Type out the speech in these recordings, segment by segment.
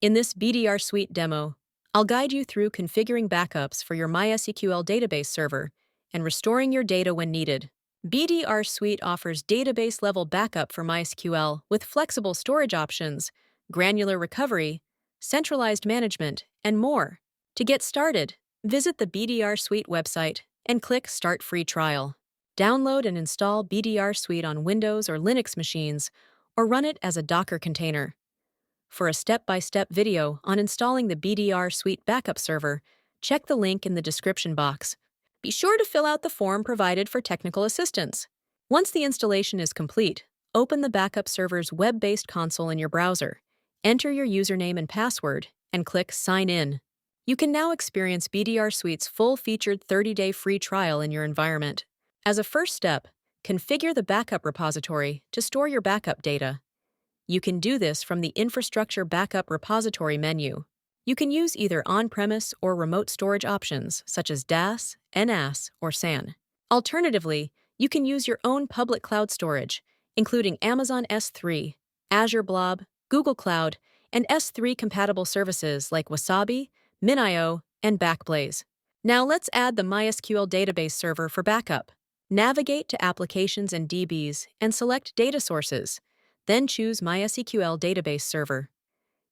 In this BDRSuite demo, I'll guide you through configuring backups for your MySQL Database Server and restoring your data when needed. BDRSuite offers database-level backup for MySQL with flexible storage options, granular recovery, centralized management, and more. To get started, visit the BDRSuite website and click Start Free Trial. Download and install BDRSuite on Windows or Linux machines, or run it as a Docker container. For a step-by-step video on installing the BDRSuite Backup Server, check the link in the description box. Be sure to fill out the form provided for technical assistance. Once the installation is complete, open the Backup Server's web-based console in your browser, enter your username and password, and click Sign In. You can now experience BDRSuite's full-featured 30-day free trial in your environment. As a first step, configure the backup repository to store your backup data. You can do this from the Infrastructure Backup Repository menu. You can use either on-premise or remote storage options such as DAS, NAS, or SAN. Alternatively, you can use your own public cloud storage, including Amazon S3, Azure Blob, Google Cloud, and S3-compatible services like Wasabi, MinIO, and Backblaze. Now let's add the MySQL Database Server for backup. Navigate to Applications and DBs and select Data Sources. Then choose MySQL Database Server.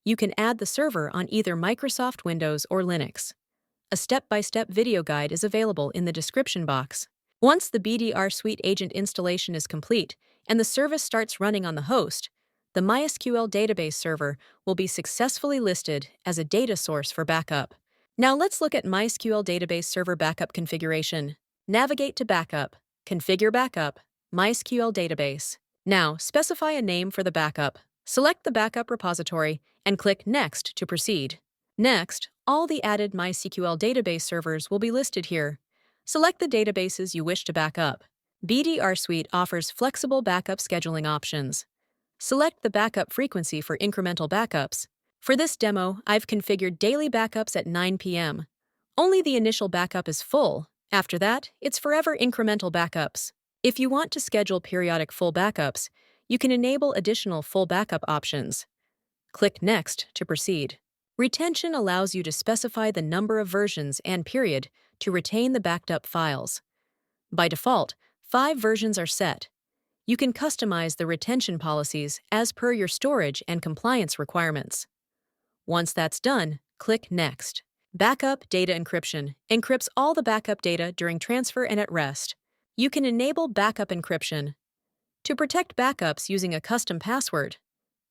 You can add the server on either Microsoft Windows or Linux. A step-by-step video guide is available in the description box. Once the BDRSuite agent installation is complete and the service starts running on the host, the MySQL Database Server will be successfully listed as a data source for backup. Now let's look at MySQL Database Server backup configuration. Navigate to Backup, Configure Backup, MySQL Database. Now, specify a name for the backup. Select the backup repository and click Next to proceed. Next, all the added MySQL database servers will be listed here. Select the databases you wish to back up. BDRSuite offers flexible backup scheduling options. Select the backup frequency for incremental backups. For this demo, I've configured daily backups at 9 p.m. Only the initial backup is full. After that, it's forever incremental backups. If you want to schedule periodic full backups, you can enable additional full backup options. Click Next to proceed. Retention allows you to specify the number of versions and period to retain the backed up files. By default, 5 versions are set. You can customize the retention policies as per your storage and compliance requirements. Once that's done, click Next. Backup Data Encryption encrypts all the backup data during transfer and at rest. You can enable backup encryption to protect backups using a custom password.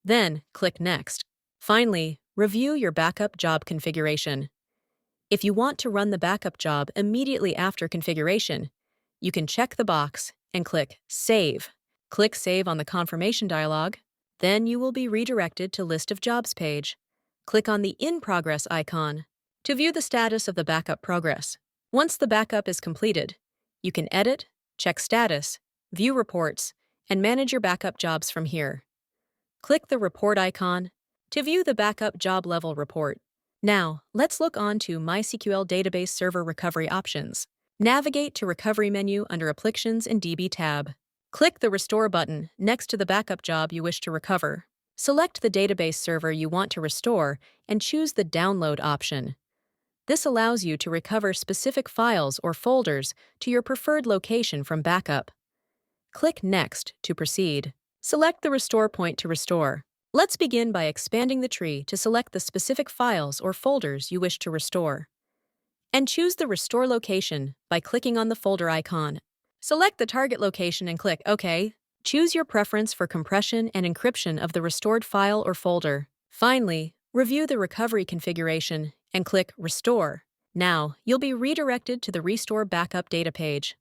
Then, click Next. Finally, review your backup job configuration. If you want to run the backup job immediately after configuration, you can check the box and click Save. Click Save on the confirmation dialog. Then you will be redirected to List of Jobs page. Click on the In Progress icon to view the status of the backup progress. Once the backup is completed, you can edit, check status, view reports, and manage your backup jobs from here. Click the Report icon to view the backup job level report. Now, let's look on to MySQL Database Server recovery options. Navigate to Recovery menu under Applications and DB tab. Click the Restore button next to the backup job you wish to recover. Select the database server you want to restore and choose the Download option. This allows you to recover specific files or folders to your preferred location from backup. Click Next to proceed. Select the restore point to restore. Let's begin by expanding the tree to select the specific files or folders you wish to restore. And choose the restore location by clicking on the folder icon. Select the target location and click OK. Choose your preference for compression and encryption of the restored file or folder. Finally, review the recovery configuration and click Restore. Now, you'll be redirected to the Restore Backup Data page.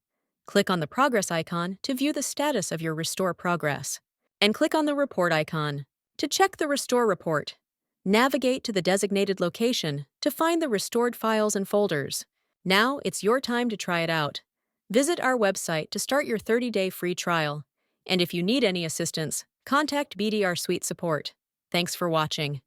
Click on the Progress icon to view the status of your restore progress. And click on the Report icon to check the restore report. Navigate to the designated location to find the restored files and folders. Now, it's your time to try it out. Visit our website to start your 30-day free trial. And if you need any assistance, contact BDRSuite support. Thanks for watching.